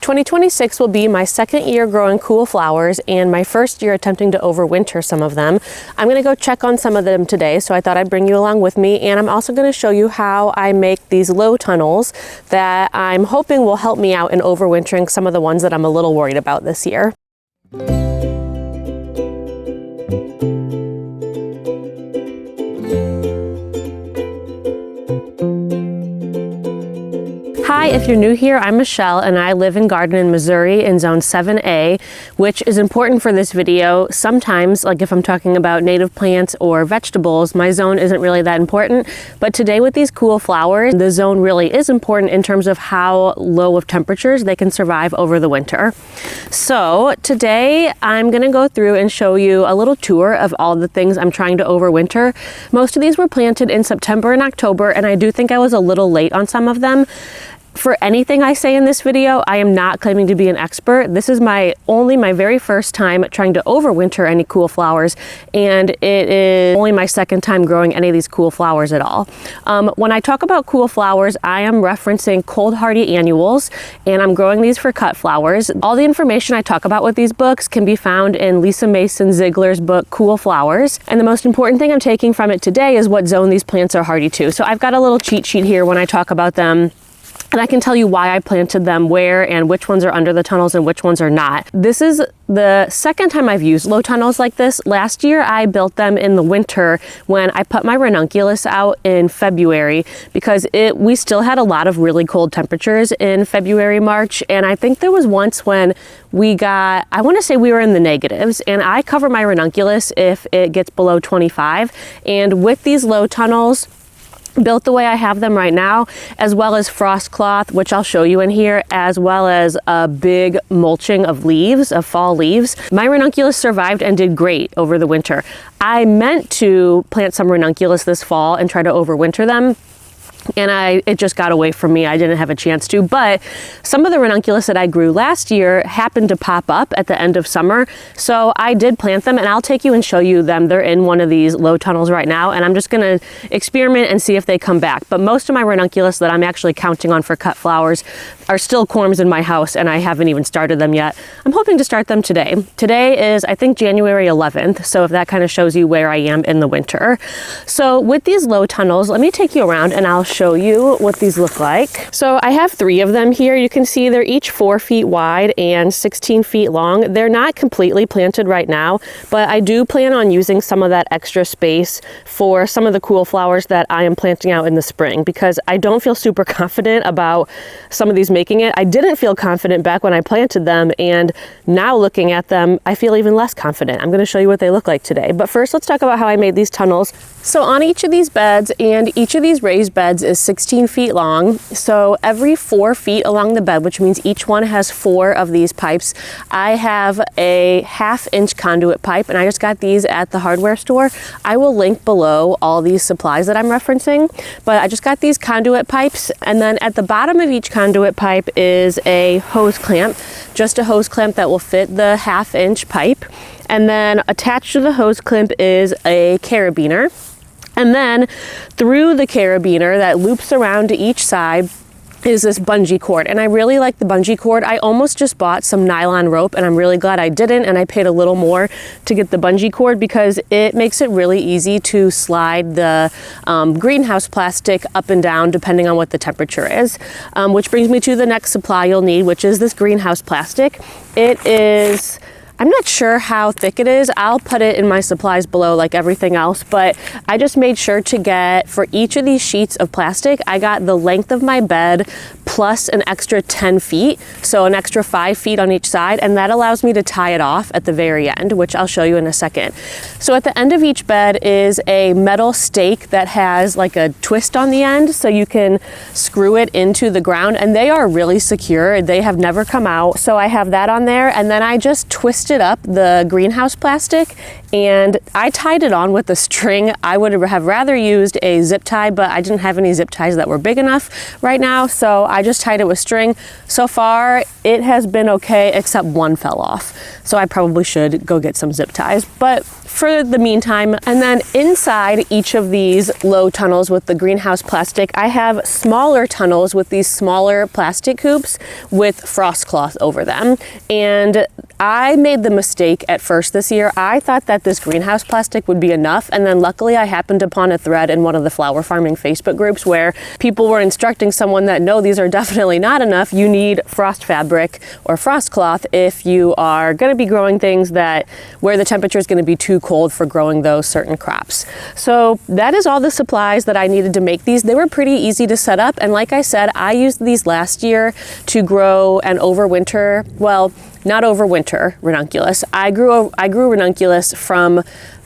2026 will be my second year growing cool flowers and my first year attempting to overwinter some of them. I'm going to go check on some of them today, so I thought I'd bring you along with me, and I'm also going to show you how I make these low tunnels that I'm hoping will help me out in overwintering some of the ones that I'm a little worried about this year. Hi, if you're new here, I'm Michelle and I live and garden in Missouri in zone 7A, which is important for this video. Sometimes, like if I'm talking about native plants or vegetables, my zone isn't really that important. But today with these cool flowers, the zone really is important in terms of how low of temperatures they can survive over the winter. So today I'm going to go through and show you a little tour of all the things I'm trying to overwinter. Most of these were planted in September and October, and I do think I was a little late on some of them. For anything I say in this video, I am not claiming to be an expert. This is only my very first time trying to overwinter any cool flowers, and it is only my second time growing any of these cool flowers at all. When I talk about cool flowers, I am referencing cold hardy annuals, and I'm growing these for cut flowers. All the information I talk about with these books can be found in Lisa Mason Ziegler's book, Cool Flowers. And the most important thing I'm taking from it today is what zone these plants are hardy to. So I've got a little cheat sheet here when I talk about them, and I can tell you why I planted them where and which ones are under the tunnels and which ones are not. This is the second time I've used low tunnels like this. Last year I built them in the winter when I put my Ranunculus out in February, because we still had a lot of really cold temperatures in February, March, and I think there was once when I want to say we were in the negatives, and I cover my Ranunculus if it gets below 25. And with these low tunnels, built the way I have them right now, as well as frost cloth, which I'll show you in here, as well as a big mulching of leaves, of fall leaves, my Ranunculus survived and did great over the winter. I meant to plant some Ranunculus this fall and try to overwinter them, and it just got away from me. I didn't have a chance to, but some of the Ranunculus that I grew last year happened to pop up at the end of summer, so I did plant them, and I'll take you and show you them. They're in one of these low tunnels right now, and I'm just gonna experiment and see if they come back. But most of my Ranunculus that I'm actually counting on for cut flowers are still corms in my house, and I haven't even started them yet. I'm hoping to start them today. Today is, I think, January 11th, so if that kind of shows you where I am in the winter. So with these low tunnels, let me take you around and I'll show you what these look like. So I have 3 of them here. You can see they're each 4 feet wide and 16 feet long. They're not completely planted right now, but I do plan on using some of that extra space for some of the cool flowers that I am planting out in the spring, because I don't feel super confident about some of these making it. I didn't feel confident back when I planted them, and now looking at them, I feel even less confident. I'm going to show you what they look like today. But first, let's talk about how I made these tunnels. So on each of these beds, and each of these raised beds is 16 feet long. So every 4 feet along the bed, which means each one has 4 of these pipes, I have a 1/2-inch conduit pipe, and I just got these at the hardware store. I will link below all these supplies that I'm referencing, but I just got these conduit pipes, and then at the bottom of each conduit pipe is a hose clamp, just a hose clamp that will fit the 1/2-inch pipe. And then attached to the hose clamp is a carabiner. And then through the carabiner that loops around to each side is this bungee cord, and I really like the bungee cord. I almost just bought some nylon rope, and I'm really glad I didn't, and I paid a little more to get the bungee cord because it makes it really easy to slide the greenhouse plastic up and down depending on what the temperature is. Which brings me to the next supply you'll need, which is this greenhouse plastic. I'm not sure how thick it is. I'll put it in my supplies below like everything else, but I just made sure to get, for each of these sheets of plastic, I got the length of my bed plus an extra 10 feet, so an extra 5 feet on each side, and that allows me to tie it off at the very end, which I'll show you in a second. So at the end of each bed is a metal stake that has like a twist on the end, so you can screw it into the ground, and they are really secure. They have never come out, so I have that on there, and then I just twist it up, the greenhouse plastic, and I tied it on with a string. I would have rather used a zip tie, but I didn't have any zip ties that were big enough right now, so I just tied it with string. So far, it has been okay, except one fell off. So I probably should go get some zip ties, but for the meantime. And then inside each of these low tunnels with the greenhouse plastic, I have smaller tunnels with these smaller plastic hoops with frost cloth over them. And I made the mistake at first this year. I thought that this greenhouse plastic would be enough, and then luckily I happened upon a thread in one of the flower farming Facebook groups where people were instructing someone that no, these are definitely not enough. You need frost fabric or frost cloth if you are going to be growing things that where the temperature is going to be too cold for growing those certain crops. So that is all the supplies that I needed to make these. They were pretty easy to set up, and like I said, I used these last year to grow an overwinter, well, not overwinter ranunculus. I grew ranunculus from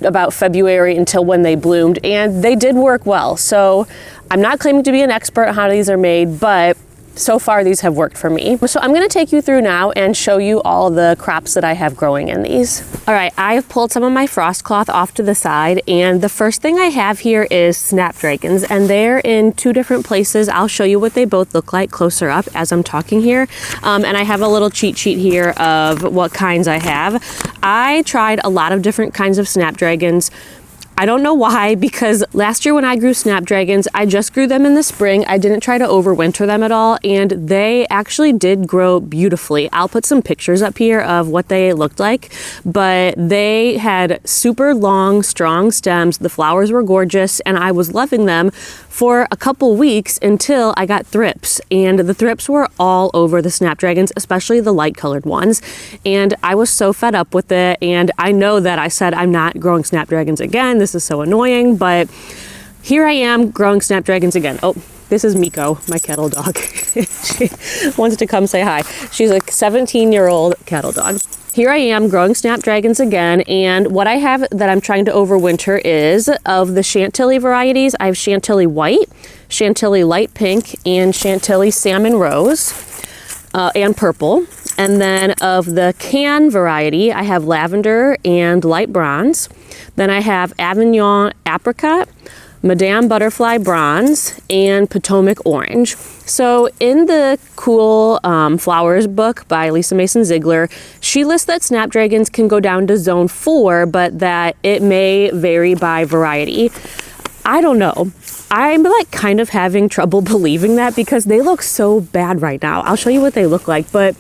about February until when they bloomed, and they did work well. So I'm not claiming to be an expert on how these are made, but so far these have worked for me. So I'm going to take you through now and show you all the crops that I have growing in these. All right, I have pulled some of my frost cloth off to the side, and the first thing I have here is Snapdragons, and they're in two different places. I'll show you what they both look like closer up as I'm talking here. And I have a little cheat sheet here of what kinds I have. I tried a lot of different kinds of Snapdragons. I don't know why, because last year when I grew Snapdragons, I just grew them in the spring. I didn't try to overwinter them at all, and they actually did grow beautifully. I'll put some pictures up here of what they looked like, but they had super long, strong stems. The flowers were gorgeous, and I was loving them for a couple weeks until I got thrips, and the thrips were all over the Snapdragons, especially the light colored ones, and I was so fed up with it. And I know that I said I'm not growing Snapdragons again. This is so annoying, but here I am growing Snapdragons again. Oh, this is Miko, my cattle dog. She wants to come say hi. She's a 17-year-old cattle dog. Here I am growing Snapdragons again, and what I have that I'm trying to overwinter is of the Chantilly varieties. I have Chantilly White, Chantilly Light Pink, and Chantilly Salmon Rose, and Purple. And then of the can variety, I have Lavender and Light Bronze. Then I have Avignon Apricot, Madame Butterfly Bronze, and Potomac Orange. So in the Cool Flowers book by Lisa Mason Ziegler, she lists that Snapdragons can go down to zone 4, but that it may vary by variety. I don't know. I'm like kind of having trouble believing that because they look so bad right now. I'll show you what they look like, but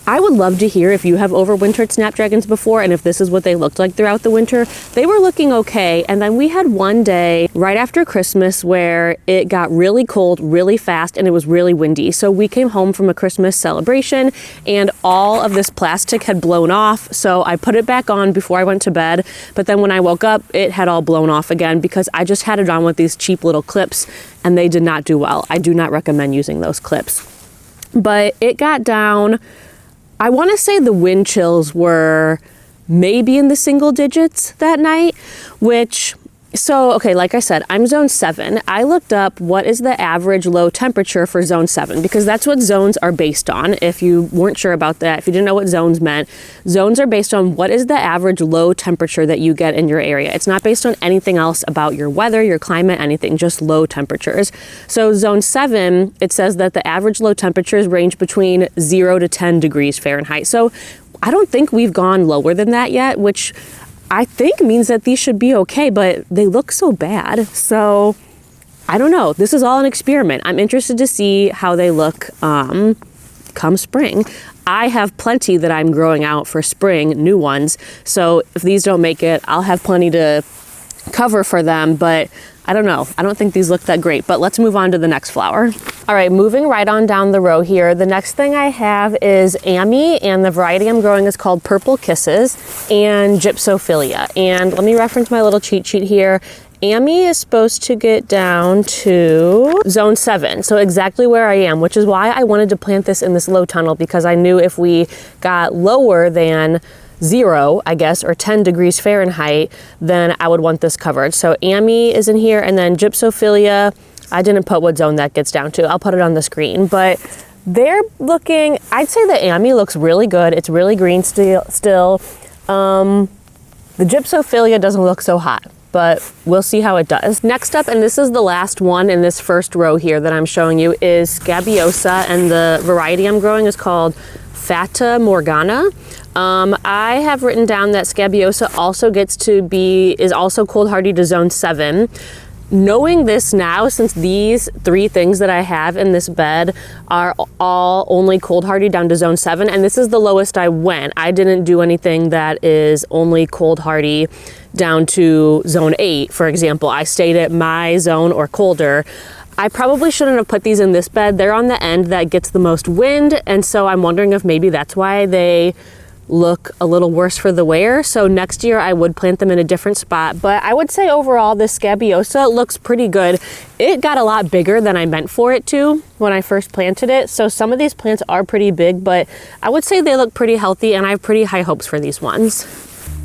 I would love to hear if you have overwintered Snapdragons before and if this is what they looked like throughout the winter. They were looking okay, and then we had one day right after Christmas where it got really cold really fast and it was really windy. So we came home from a Christmas celebration and all of this plastic had blown off. So I put it back on before I went to bed, but then when I woke up, it had all blown off again because I just had it on with these cheap little clips and they did not do well. I do not recommend using those clips. But it got down, I want to say the wind chills were maybe in the single digits that night, which, so, okay, like I said, I'm zone 7. I looked up what is the average low temperature for zone 7 because that's what zones are based on. If you weren't sure about that, if you didn't know what zones meant, zones are based on what is the average low temperature that you get in your area. It's not based on anything else about your weather, your climate, anything, just low temperatures. So zone 7, it says that the average low temperatures range between 0 to 10 degrees Fahrenheit. So I don't think we've gone lower than that yet, which I think means that these should be okay, but they look so bad. So I don't know. This is all an experiment. I'm interested to see how they look come spring. I have plenty that I'm growing out for spring, new ones. So if these don't make it, I'll have plenty to cover for them, but I don't know. I don't think these look that great, but let's move on to the next flower. All right, moving right on down the row here. The next thing I have is Amy, and the variety I'm growing is called Purple Kisses and Gypsophilia. And let me reference my little cheat sheet here. Amy is supposed to get down to zone 7, so exactly where I am, which is why I wanted to plant this in this low tunnel, because I knew if we got lower than 0, I guess, or 10 degrees Fahrenheit, then I would want this covered. So Amy is in here, and then Gypsophilia, I didn't put what zone that gets down to. I'll put it on the screen, but They're looking, I'd say the Ami looks really good. It's really green still. The Gypsophilia doesn't look so hot, but we'll see how it does. Next up, and this is the last one in this first row here that I'm showing you, is Scabiosa, and the variety I'm growing is called Fata Morgana. I have written down that Scabiosa also is also cold hardy to zone 7. Knowing this now, since these 3 things that I have in this bed are all only cold hardy down to zone 7, and this is the lowest I went. I didn't do anything that is only cold hardy down to zone 8, for example. I stayed at my zone or colder. I probably shouldn't have put these in this bed. They're on the end that gets the most wind, and so I'm wondering if maybe that's why they look a little worse for the wear. So next year I would plant them in a different spot, but I would say overall this Scabiosa looks pretty good. It got a lot bigger than I meant for it to when I first planted it, so some of these plants are pretty big, but I would say they look pretty healthy, and I have pretty high hopes for these ones.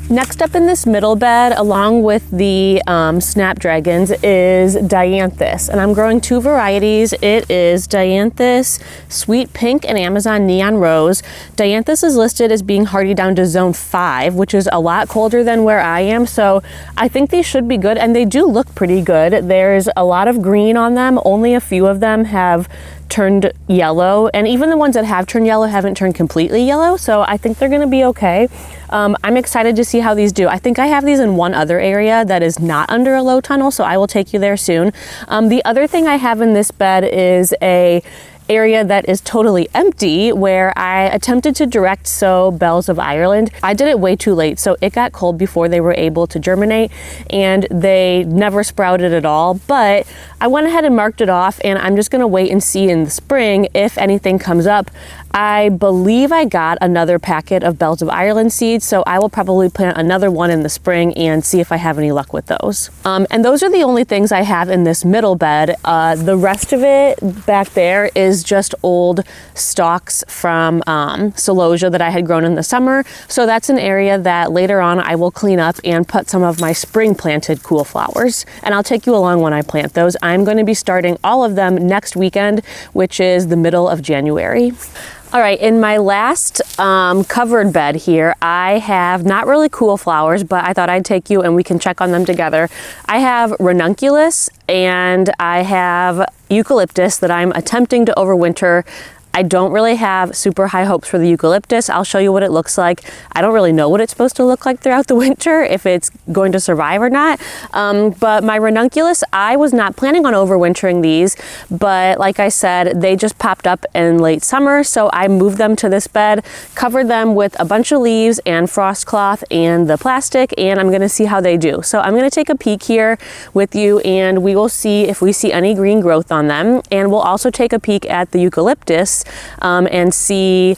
Next up in this middle bed, along with the Snapdragons, is Dianthus, and I'm growing 2 varieties. It is Dianthus Sweet Pink and Amazon Neon Rose. Dianthus is listed as being hardy down to zone 5, which is a lot colder than where I am, so I think they should be good, and they do look pretty good. There's a lot of green on them. Only a few of them have turned yellow, and even the ones that have turned yellow haven't turned completely yellow, so I think they're gonna be okay. I'm excited to see how these do. I think I have these in one other area that is not under a low tunnel, so I will take you there soon. The other thing I have in this bed is a area that is totally empty, where I attempted to direct sow bells of Ireland. I did it way too late, so it got cold before they were able to germinate, and they never sprouted at all, but I went ahead and marked it off, and I'm just gonna wait and see in the spring if anything comes up. I believe I got another packet of bells of Ireland seeds, so I will probably plant another one in the spring and see if I have any luck with those. And those are the only things I have in this middle bed. The rest of it back there is just old stalks from celosia that I had grown in the summer. So that's an area that later on I will clean up and put some of my spring planted cool flowers. And I'll take you along when I plant those. I'm going to be starting all of them next weekend, which is the middle of January. All right, in my last covered bed here, I have not really cool flowers, but I thought I'd take you and we can check on them together. I have Ranunculus and I have eucalyptus that I'm attempting to overwinter. I don't really have super high hopes for the eucalyptus. I'll show you what it looks like. I don't really know what it's supposed to look like throughout the winter, if it's going to survive or not. But my Ranunculus, I was not planning on overwintering these, but like I said, they just popped up in late summer, so I moved them to this bed, covered them with a bunch of leaves and frost cloth and the plastic, and I'm gonna see how they do. So I'm gonna take a peek here with you, and we will see if we see any green growth on them, and we'll also take a peek at the eucalyptus and see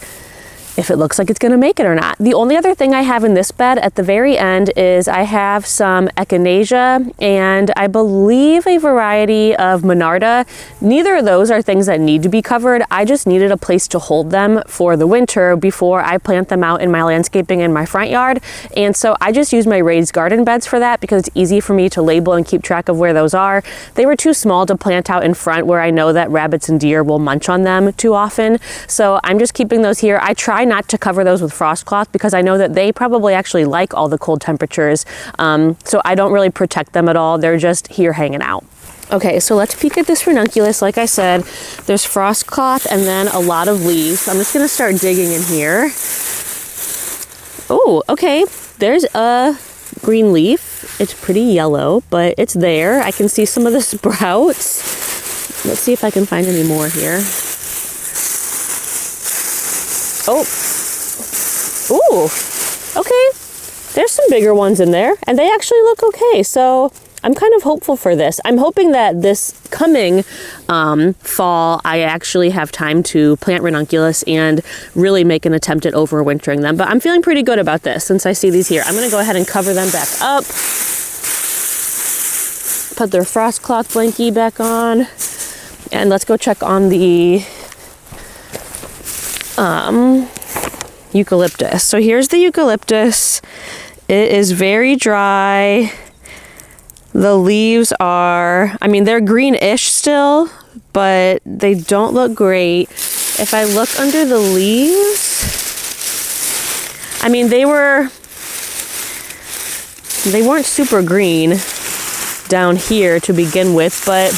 if it looks like it's gonna make it or not. The only other thing I have in this bed at the very end is I have some echinacea and I believe a variety of monarda. Neither of those are things that need to be covered. I just needed a place to hold them for the winter before I plant them out in my landscaping in my front yard. And so I just use my raised garden beds for that because it's easy for me to label and keep track of where those are. They were too small to plant out in front where I know that rabbits and deer will munch on them too often. So I'm just keeping those here. I try not to cover those with frost cloth because I know that they probably actually like all the cold temperatures. So I don't really protect them at all. They're just here hanging out. Okay, so let's peek at this Ranunculus. Like I said, there's frost cloth and then a lot of leaves. So I'm just gonna start digging in here. Oh, okay, there's a green leaf. It's pretty yellow, but it's there. I can see some of the sprouts. Let's see if I can find any more here. Oh, ooh, okay, there's some bigger ones in there, and they actually look okay, so I'm kind of hopeful for this. I'm hoping that this coming fall, I actually have time to plant Ranunculus and really make an attempt at overwintering them, but I'm feeling pretty good about this since I see these here. I'm gonna go ahead and cover them back up, put their frost cloth blankie back on, and let's go check on the eucalyptus. So here's the eucalyptus. It is very dry. The leaves are, I mean, they're greenish still, but they don't look great. If I look under the leaves, I mean, they weren't super green down here to begin with, but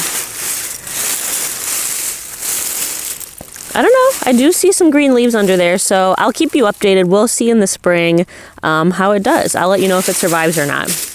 I don't know. I do see some green leaves under there, so I'll keep you updated. We'll see in the spring how it does. I'll let you know if it survives or not.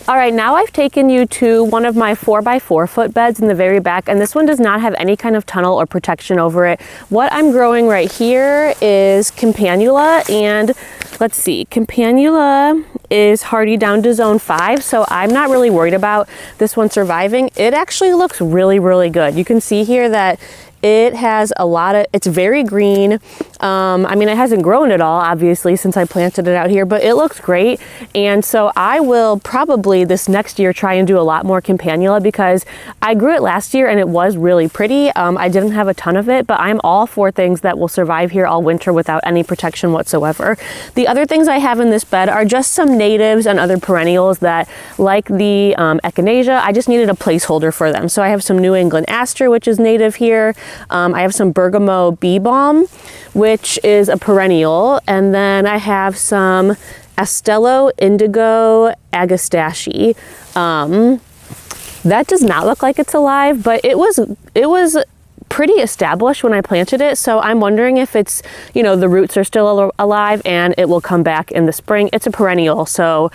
All right, now I've taken you to one of my 4x4 foot beds in the very back, and this one does not have any kind of tunnel or protection over it. What I'm growing right here is campanula, and let's see, campanula is hardy down to zone 5, so I'm not really worried about this one surviving. It actually looks really, really good. You can see here that it has a lot of, it's very green. I mean, it hasn't grown at all, obviously, since I planted it out here, but it looks great. And so I will probably this next year try and do a lot more campanula because I grew it last year and it was really pretty. I didn't have a ton of it, but I'm all for things that will survive here all winter without any protection whatsoever. The other things I have in this bed are just some natives and other perennials that, like the echinacea, I just needed a placeholder for them. So I have some New England aster, which is native here. I have some bergamot bee balm, which is a perennial, and then I have some Astello indigo agastache. That does not look like it's alive, but it was pretty established when I planted it, so I'm wondering if it's, you know, the roots are still alive and it will come back in the spring. It's a perennial, so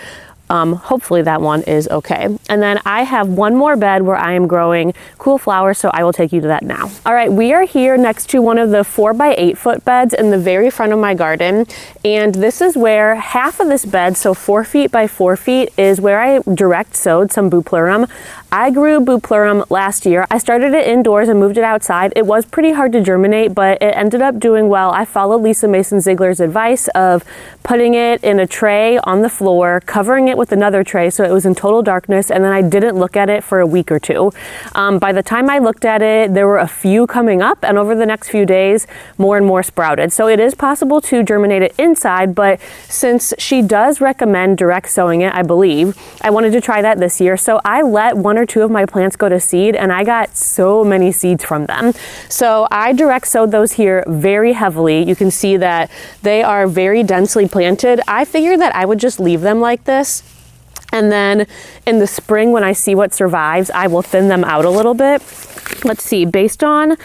hopefully that one is okay. And then I have one more bed where I am growing cool flowers, so I will take you to that now. All right, we are here next to one of the 4x8 foot beds in the very front of my garden. And this is where half of this bed, so 4 feet by 4 feet, is where I direct sowed some bupleurum. I grew bupleurum last year. I started it indoors and moved it outside. It was pretty hard to germinate, but it ended up doing well. I followed Lisa Mason Ziegler's advice of putting it in a tray on the floor, covering it with another tray so it was in total darkness, and then I didn't look at it for a week or two. By the time I looked at it, there were a few coming up, and over the next few days, more and more sprouted. So it is possible to germinate it inside, but since she does recommend direct sowing it, I believe, I wanted to try that this year. So I let 1 or 2 of my plants go to seed, and I got so many seeds from them. So I direct sowed those here very heavily. You can see that they are very densely planted. I figured that I would just leave them like this, and then in the spring when I see what survives, I will thin them out a little bit. Let's see, based on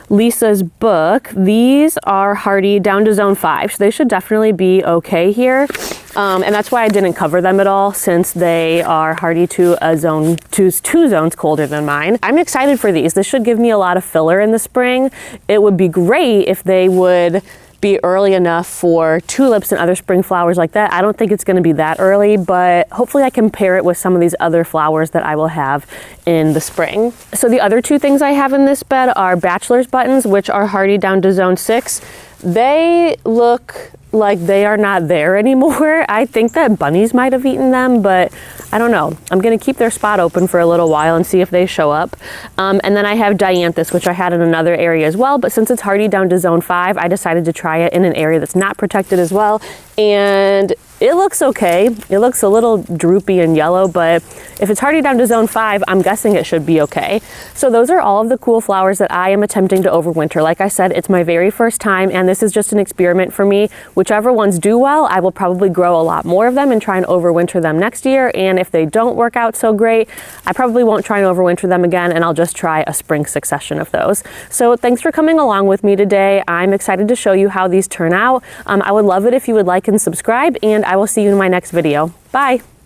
Lisa's book, these are hardy down to zone 5, so they should definitely be okay here. And that's why I didn't cover them at all, since they are hardy to a zone, two zones colder than mine. I'm excited for these. This should give me a lot of filler in the spring. It would be great if they would be early enough for tulips and other spring flowers like that. I don't think it's going to be that early, but hopefully I can pair it with some of these other flowers that I will have in the spring. So the other 2 things I have in this bed are bachelor's buttons, which are hardy down to zone 6. They look like they are not there anymore. I think that bunnies might have eaten them, but I don't know. I'm gonna keep their spot open for a little while and see if they show up. And then I have dianthus, which I had in another area as well, but since it's hardy down to zone 5, I decided to try it in an area that's not protected as well. And it looks okay. It looks a little droopy and yellow, but if it's hardy down to zone 5, I'm guessing it should be okay. So those are all of the cool flowers that I am attempting to overwinter. Like I said, it's my very first time, and this is just an experiment for me. Whichever ones do well, I will probably grow a lot more of them and try and overwinter them next year. And if they don't work out so great, I probably won't try and overwinter them again, and I'll just try a spring succession of those. So thanks for coming along with me today. I'm excited to show you how these turn out. I would love it if you would like and subscribe, and I will see you in my next video. Bye.